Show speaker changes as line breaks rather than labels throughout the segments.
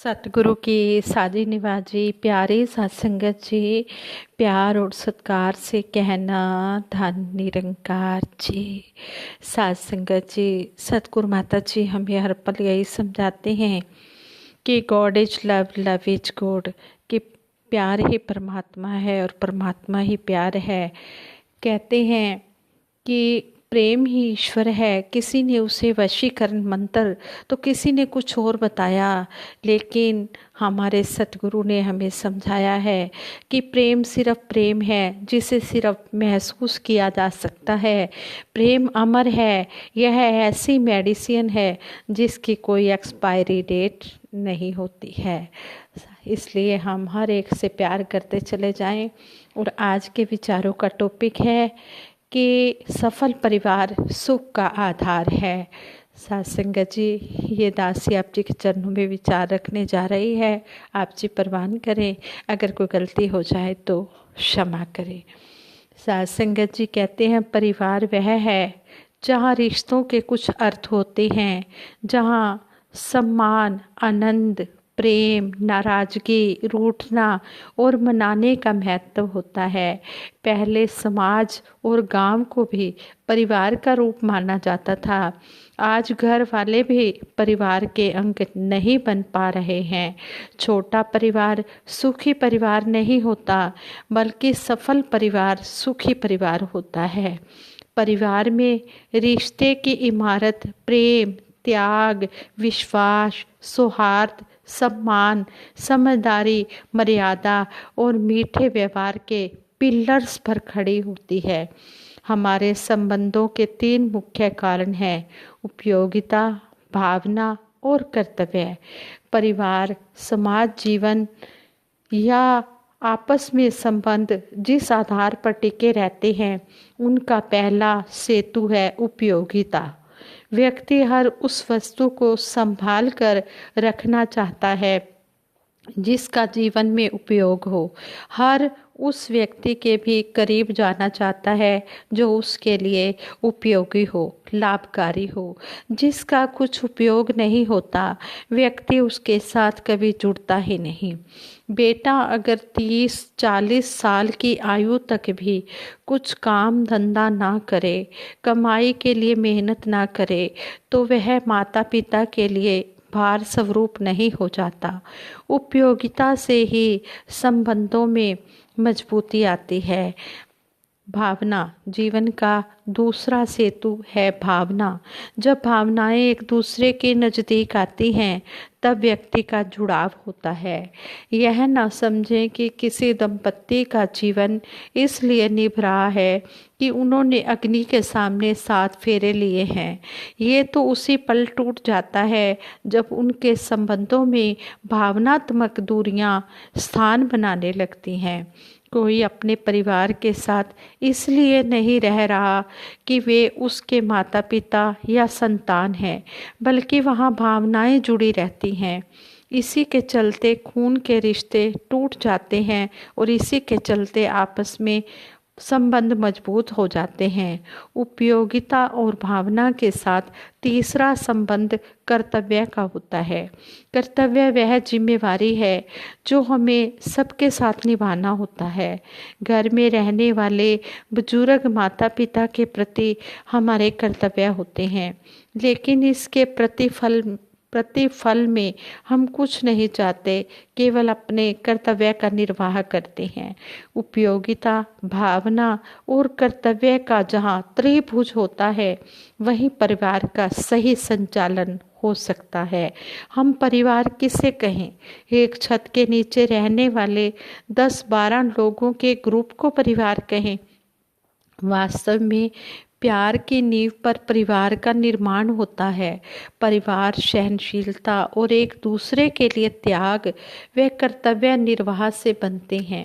सतगुरु की साजी निवाजी प्यारी सत्संगत जी, प्यार और सत्कार से कहना धन निरंकार जी। सत्संगत जी, सतगुरु माता जी हमें हर पल यही समझाते हैं कि God is love, love is God, कि प्यार ही परमात्मा है और परमात्मा ही प्यार है। कहते हैं कि प्रेम ही ईश्वर है। किसी ने उसे वशीकरण मंत्र तो किसी ने कुछ और बताया, लेकिन हमारे सतगुरु ने हमें समझाया है कि प्रेम सिर्फ प्रेम है, जिसे सिर्फ महसूस किया जा सकता है। प्रेम अमर है, यह ऐसी मेडिसिन है जिसकी कोई एक्सपायरी डेट नहीं होती है। इसलिए हम हर एक से प्यार करते चले जाएं। और आज के विचारों का टॉपिक है कि सफल परिवार सुख का आधार है। सत्संगत जी, ये दासी आप जी के चरणों में विचार रखने जा रही है। आप जी परवान करें, अगर कोई गलती हो जाए तो क्षमा करें। सत्संगत जी कहते हैं, परिवार वह है जहाँ रिश्तों के कुछ अर्थ होते हैं, जहाँ सम्मान, आनंद, प्रेम, नाराजगी, रूठना और मनाने का महत्व होता है। पहले समाज और गांव को भी परिवार का रूप माना जाता था। आज घर वाले भी परिवार के अंग नहीं बन पा रहे हैं। छोटा परिवार सुखी परिवार नहीं होता, बल्कि सफल परिवार सुखी परिवार होता है। परिवार में रिश्ते की इमारत प्रेम, त्याग, विश्वास, सौहार्द, सम्मान, समझदारी, मर्यादा और मीठे व्यवहार के पिलर्स पर खड़ी होती है। हमारे संबंधों के 3 मुख्य कारण हैं: उपयोगिता, भावना और कर्तव्य। परिवार, समाज, जीवन या आपस में संबंध जिस आधार पर टिके रहते हैं, उनका पहला सेतु है उपयोगिता। व्यक्ति हर उस वस्तु को संभाल कर रखना चाहता है जिसका जीवन में उपयोग हो। हर उस व्यक्ति के भी करीब जाना चाहता है जो उसके लिए उपयोगी हो, लाभकारी हो। जिसका कुछ उपयोग नहीं होता, व्यक्ति उसके साथ कभी जुड़ता ही नहीं। बेटा अगर 30-40 साल की आयु तक भी कुछ काम धंधा ना करे, कमाई के लिए मेहनत ना करे, तो वह माता पिता के लिए भार स्वरूप नहीं हो जाता। उपयोगिता से ही संबंधों में मजबूती आती है। भावना, जीवन का दूसरा सेतु है भावना। जब भावनाएं एक दूसरे के नज़दीक आती हैं, तब व्यक्ति का जुड़ाव होता है। यह ना समझें कि किसी दंपत्ति का जीवन इसलिए निभ रहा है कि उन्होंने अग्नि के सामने 7 फेरे लिए हैं। ये तो उसी पल टूट जाता है जब उनके संबंधों में भावनात्मक दूरियां स्थान बनाने लगती हैं। कोई अपने परिवार के साथ इसलिए नहीं रह रहा कि वे उसके माता पिता या संतान हैं, बल्कि वहाँ भावनाएं जुड़ी रहती हैं। इसी के चलते खून के रिश्ते टूट जाते हैं और इसी के चलते आपस में संबंध मजबूत हो जाते हैं। उपयोगिता और भावना के साथ तीसरा संबंध कर्तव्य का होता है। कर्तव्य वह जिम्मेवारी है जो हमें सबके साथ निभाना होता है। घर में रहने वाले बुजुर्ग माता पिता के प्रति हमारे कर्तव्य होते हैं, लेकिन इसके प्रतिफल में हम कुछ नहीं चाहते, केवल अपने कर्तव्य का निर्वाह करते हैं। उपयोगिता, भावना और कर्तव्य का जहाँ त्रिभुज होता है, वहीं परिवार का सही संचालन हो सकता है। हम परिवार किसे कहें? एक छत के नीचे रहने वाले 10-12 लोगों के ग्रुप को परिवार कहें? वास्तव में प्यार की नींव पर परिवार का निर्माण होता है। परिवार सहनशीलता और एक दूसरे के लिए त्याग व कर्तव्य निर्वाह से बनते हैं।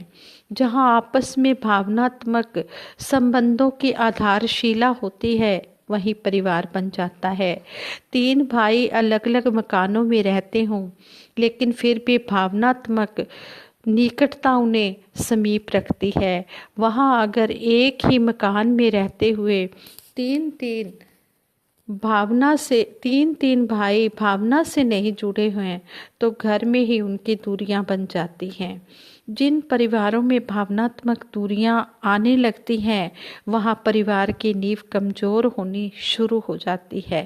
जहां आपस में भावनात्मक संबंधों की आधारशिला होती है, वही परिवार बन जाता है। 3 भाई अलग अलग मकानों में रहते हों, लेकिन फिर भी भावनात्मक निकटता उन्हें समीप रखती है। वहाँ अगर एक ही मकान में रहते हुए 3-3 भावना से तीन तीन भाई भावना से नहीं जुड़े हुए हैं तो घर में ही उनकी दूरियां बन जाती हैं। जिन परिवारों में भावनात्मक दूरियां आने लगती हैं वहां परिवार की नींव कमजोर होनी शुरू हो जाती है।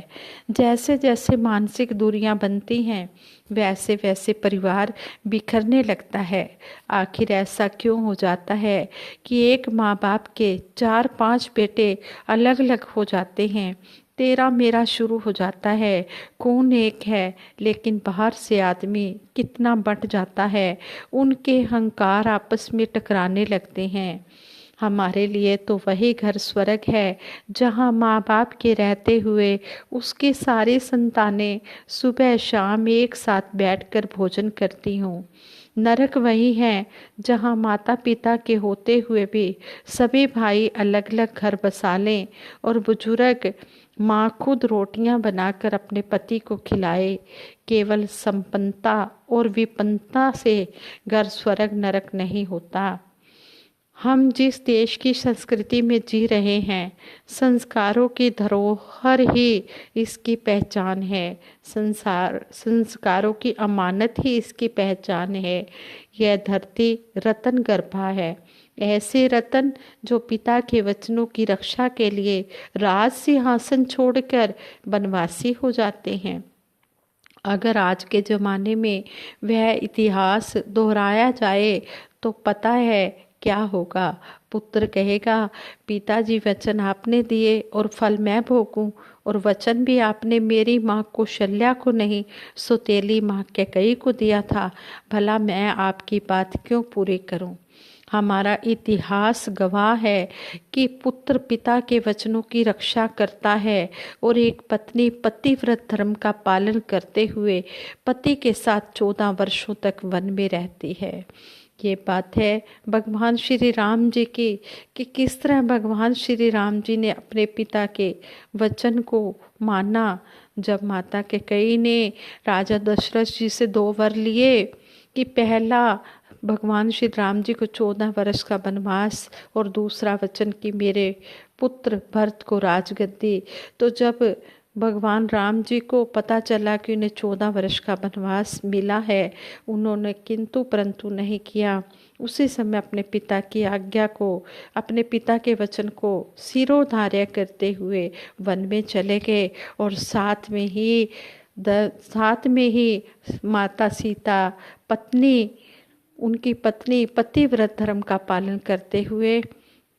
जैसे जैसे मानसिक दूरियां बनती हैं वैसे वैसे परिवार बिखरने लगता है। आखिर ऐसा क्यों हो जाता है कि एक माँ बाप के 4-5 बेटे अलग अलग हो जाते हैं। तेरा मेरा शुरू हो जाता है, कौन एक है, लेकिन बाहर से आदमी कितना बंट जाता है। उनके अहंकार आपस में टकराने लगते हैं। हमारे लिए तो वही घर स्वर्ग है जहाँ माँ बाप के रहते हुए उसकी सारी संतानें सुबह शाम एक साथ बैठकर भोजन करती हों। नरक वही है जहाँ माता पिता के होते हुए भी सभी भाई अलग अलग घर बसा लें और बुजुर्ग माँ खुद रोटियां बनाकर अपने पति को खिलाए। केवल संपन्नता और विपन्नता से घर स्वर्ग नरक नहीं होता। हम जिस देश की संस्कृति में जी रहे हैं, संस्कारों की धरोहर ही इसकी पहचान है। संस्कारों की अमानत ही इसकी पहचान है। यह धरती रतन गर्भा है, ऐसे रतन जो पिता के वचनों की रक्षा के लिए राज सिंहासन छोड़कर बनवासी हो जाते हैं। अगर आज के ज़माने में वह इतिहास दोहराया जाए तो पता है क्या होगा। पुत्र कहेगा, पिताजी वचन आपने दिए और फल मैं भोगूं, और वचन भी आपने मेरी माँ कौशल्या को नहीं सौतेली माँ कैकेयी को दिया था, भला मैं आपकी बात क्यों पूरी करूं। हमारा इतिहास गवाह है कि पुत्र पिता के वचनों की रक्षा करता है और एक पत्नी पतिव्रत धर्म का पालन करते हुए पति के साथ 14 वर्षों तक वन में रहती है। ये बात है भगवान श्री राम जी की कि किस तरह भगवान श्री राम जी ने अपने पिता के वचन को माना। जब माता कैकेयी ने राजा दशरथ जी से 2 वर लिए कि पहला भगवान श्री राम जी को 14 वर्ष का वनवास और दूसरा वचन कि मेरे पुत्र भरत को राजगद्दी, तो जब भगवान राम जी को पता चला कि उन्हें 14 वर्ष का वनवास मिला है, उन्होंने किंतु परंतु नहीं किया। उसी समय अपने पिता की आज्ञा को, अपने पिता के वचन को सिरोधार्य करते हुए वन में चले गए और साथ में ही माता सीता पत्नी, उनकी पत्नी पतिव्रत धर्म का पालन करते हुए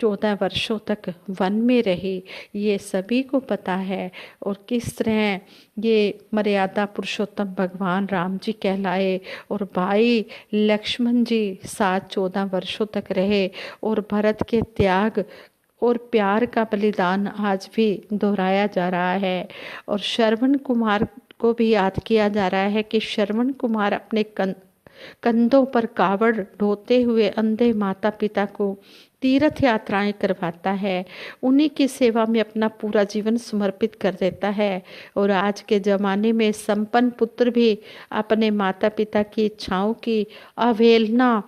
14 वर्षों तक वन में रही। ये सभी को पता है। और किस तरह ये मर्यादा पुरुषोत्तम भगवान राम जी कहलाए और भाई लक्ष्मण जी साथ 14 वर्षों तक रहे और भरत के त्याग और प्यार का बलिदान आज भी दोहराया जा रहा है। और श्रवण कुमार को भी याद किया जा रहा है कि श्रवण कुमार अपने कंधों पर कावड़ ढोते हुए अंधे माता पिता को तीर्थ यात्राएं करवाता है, उन्हीं की सेवा में अपना पूरा जीवन समर्पित कर देता है। और आज के ज़माने में संपन्न पुत्र भी अपने माता पिता की इच्छाओं की अवहेलना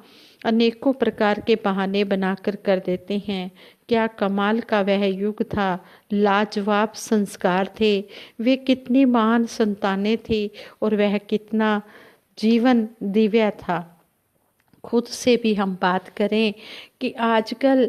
अनेकों प्रकार के बहाने बनाकर कर देते हैं। क्या कमाल का वह युग था, लाजवाब संस्कार थे, वे कितनी महान संतानें थी और वह कितना जीवन दिव्य था। खुद से भी हम बात करें कि आजकल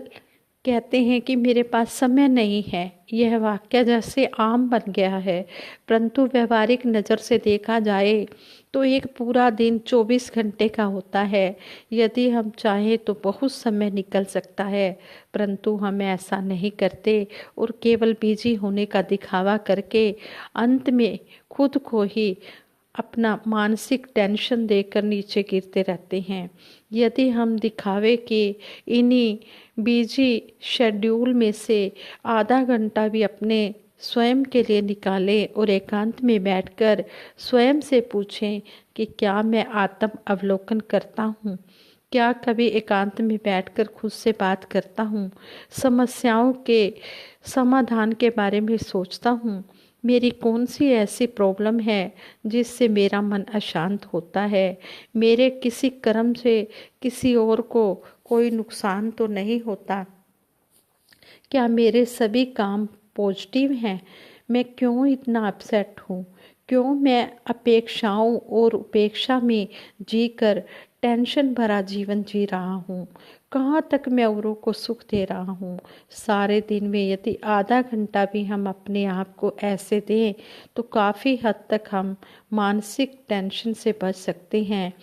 कहते हैं कि मेरे पास समय नहीं है, यह वाक्य जैसे आम बन गया है, परंतु व्यवहारिक नज़र से देखा जाए तो एक पूरा दिन 24 घंटे का होता है। यदि हम चाहें तो बहुत समय निकल सकता है, परंतु हम ऐसा नहीं करते और केवल बिजी होने का दिखावा करके अंत में खुद को ही अपना मानसिक टेंशन देकर नीचे गिरते रहते हैं। यदि हम दिखावे के इन्हीं बिजी शेड्यूल में से आधा घंटा भी अपने स्वयं के लिए निकालें और एकांत में बैठकर स्वयं से पूछें कि क्या मैं आत्म अवलोकन करता हूँ, क्या कभी एकांत में बैठकर खुद से बात करता हूँ, समस्याओं के समाधान के बारे में सोचता हूँ, मेरी कौन सी ऐसी प्रॉब्लम है जिससे मेरा मन अशांत होता है, मेरे किसी कर्म से किसी और को कोई नुकसान तो नहीं होता, क्या मेरे सभी काम पॉजिटिव हैं, मैं क्यों इतना अपसेट हूँ, क्यों मैं अपेक्षाओं और उपेक्षा में जीकर टेंशन भरा जीवन जी रहा हूँ, कहाँ तक मैं औरों को सुख दे रहा हूँ। सारे दिन में यदि आधा घंटा भी हम अपने आप को ऐसे दें तो काफ़ी हद तक हम मानसिक टेंशन से बच सकते हैं।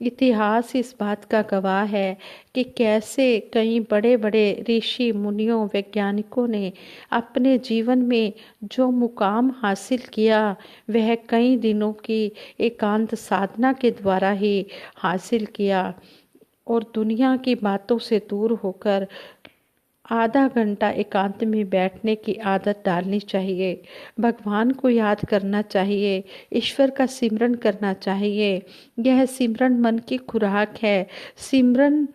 इतिहास इस बात का गवाह है कि कैसे कई बड़े बड़े ऋषि मुनियों वैज्ञानिकों ने अपने जीवन में जो मुकाम हासिल किया वह कई दिनों की एकांत साधना के द्वारा ही हासिल किया। और दुनिया की बातों से दूर होकर आधा घंटा एकांत में बैठने की आदत डालनी चाहिए। भगवान को याद करना चाहिए, ईश्वर का सिमरन करना चाहिए। यह सिमरन मन की खुराक है। सिमरन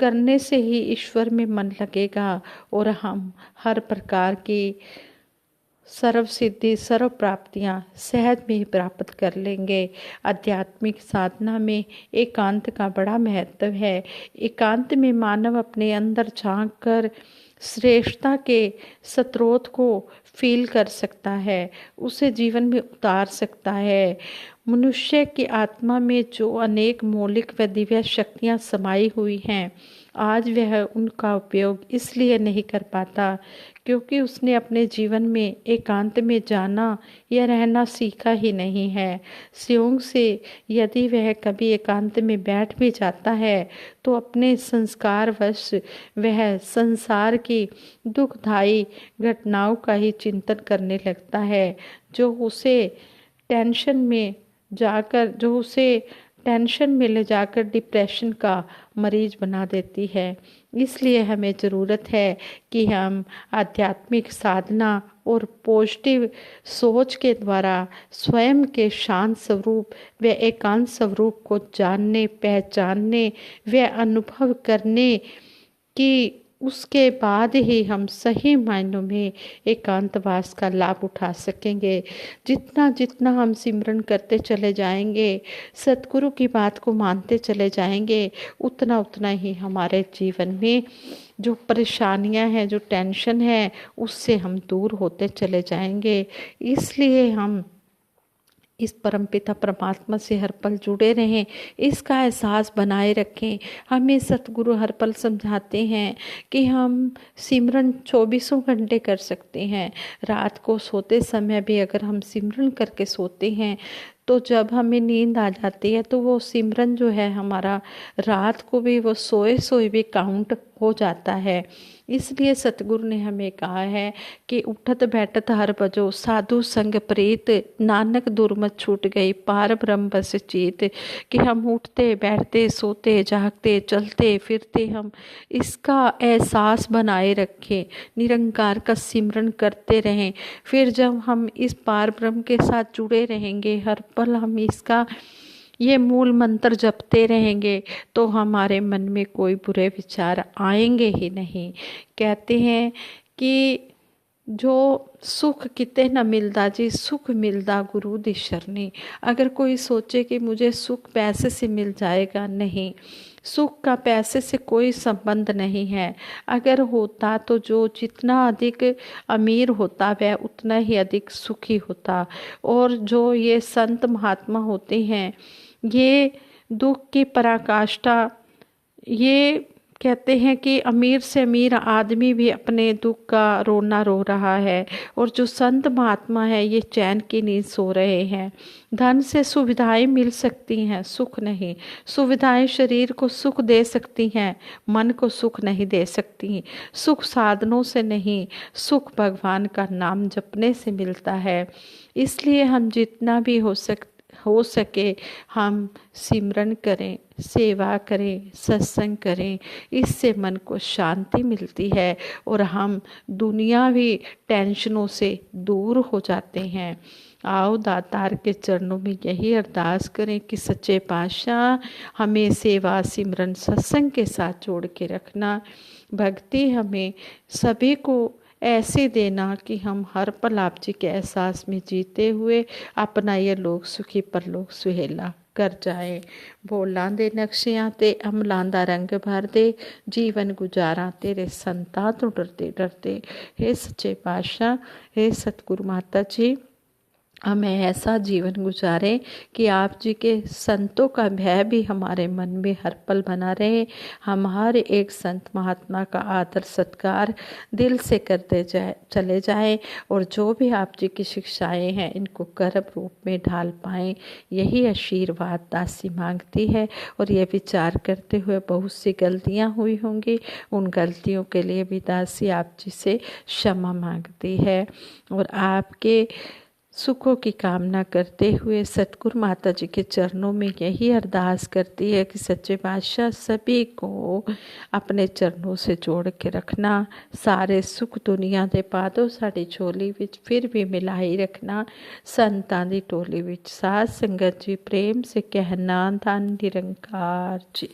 करने से ही ईश्वर में मन लगेगा और हम हर प्रकार की सर्व सिद्धि सर्व प्राप्तियाँ सहज में ही प्राप्त कर लेंगे। आध्यात्मिक साधना में एकांत का बड़ा महत्व है। एकांत में मानव अपने अंदर झांक कर श्रेष्ठता के स्रोत को फील कर सकता है, उसे जीवन में उतार सकता है। मनुष्य की आत्मा में जो अनेक मौलिक व दिव्य शक्तियाँ समाई हुई हैं, आज वह उनका उपयोग इसलिए नहीं कर पाता क्योंकि उसने अपने जीवन में एकांत में जाना या रहना सीखा ही नहीं है। संयोग से यदि वह कभी एकांत में बैठ भी जाता है तो अपने संस्कारवश वह संसार की दुखदायी घटनाओं का ही चिंतन करने लगता है, जो उसे टेंशन में ले जाकर डिप्रेशन का मरीज बना देती है। इसलिए हमें ज़रूरत है कि हम आध्यात्मिक साधना और पॉजिटिव सोच के द्वारा स्वयं के शांत स्वरूप व एकांत स्वरूप को जानने, पहचानने व अनुभव करने की उसके बाद ही हम सही मायनों में एकांतवास का लाभ उठा सकेंगे। जितना जितना हम सिमरन करते चले जाएंगे, सतगुरु की बात को मानते चले जाएंगे, उतना उतना ही हमारे जीवन में जो परेशानियां हैं, जो टेंशन है, उससे हम दूर होते चले जाएंगे। इसलिए हम इस परमपिता परमात्मा से हर पल जुड़े रहें, इसका एहसास बनाए रखें। हमें सतगुरु हर पल समझाते हैं कि हम सिमरन 24 घंटे कर सकते हैं। रात को सोते समय भी अगर हम सिमरन करके सोते हैं तो जब हमें नींद आ जाती है तो वो सिमरन जो है हमारा रात को भी वो सोए सोए भी काउंट हो जाता है। इसलिए सतगुरु ने हमें कहा है कि उठत बैठत हर बजो साधु संग प्रीत, नानक दुर्मत छूट गई पार ब्रह्म बस चीत। कि हम उठते बैठते सोते जागते चलते फिरते हम इसका एहसास बनाए रखें, निरंकार का सिमरन करते रहें। फिर जब हम इस पार ब्रह्म के साथ जुड़े रहेंगे, हर पल हम इसका ये मूल मंत्र जपते रहेंगे तो हमारे मन में कोई बुरे विचार आएंगे ही नहीं। कहते हैं कि जो सुख किते न मिलदा जी, सुख मिलदा गुरु दी शरणी। अगर कोई सोचे कि मुझे सुख पैसे से मिल जाएगा, नहीं, सुख का पैसे से कोई संबंध नहीं है। अगर होता तो जो जितना अधिक अमीर होता वह उतना ही अधिक सुखी होता। और जो ये संत महात्मा होते हैं, ये दुख की पराकाष्ठा, ये कहते हैं कि अमीर से अमीर आदमी भी अपने दुख का रोना रो रहा है, और जो संत महात्मा है ये चैन की नींद सो रहे हैं। धन से सुविधाएं मिल सकती हैं, सुख नहीं। सुविधाएं शरीर को सुख दे सकती हैं, मन को सुख नहीं दे सकती। सुख साधनों से नहीं, सुख भगवान का नाम जपने से मिलता है। इसलिए हम जितना भी हो सके हम सिमरन करें, सेवा करें, सत्संग करें। इससे मन को शांति मिलती है और हम दुनियावी टेंशनों से दूर हो जाते हैं। आओ दातार के चरणों में यही अरदास करें कि सच्चे पातशाह हमें सेवा सिमरन सत्संग के साथ जोड़ के रखना। भक्ति हमें सभी को ऐसे देना कि हम हर पल आप जी के एहसास में जीते हुए अपना ये लोक सुखी परलोक सुहेला। ਕਰ ਜਾਏ। ਬੋਲਾਂ ਦੇ ਨਕਸ਼ਿਆਂ ਤੇ ਅਮਲਾਂ ਦਾ ਰੰਗ ਭਰਦੇ, ਜੀਵਨ ਗੁਜ਼ਾਰਾਂ ਤੇਰੇ ਸੰਤਾਂ ਤੋਂ ਡਰਦੇ ਡਰਦੇ। हे सच्चे पातशाह, हे सतगुरु माता जी, हमें ऐसा जीवन गुजारे कि आप जी के संतों का भय भी हमारे मन में हर पल बना रहे। हम हर एक संत महात्मा का आदर सत्कार दिल से करते चले जाएं और जो भी आप जी की शिक्षाएं हैं इनको कर्म रूप में ढाल पाएं। यही आशीर्वाद दासी मांगती है। और ये विचार करते हुए बहुत सी गलतियां हुई होंगी, उन गलतियों के लिए भी दासी आप जी से क्षमा मांगती है और आपके सुखों की कामना करते हुए सतगुरु माता जी के चरणों में यही अरदास करती है कि सच्चे पातशाह सभी को अपने चरणों से जोड़ के रखना। सारे सुख दुनिया दे पा दो साड़ी झोली विच, फिर भी मिलाई रखना। संतां दी टोली विच साध संगत जी प्रेम से कहना, धन निरंकार जी।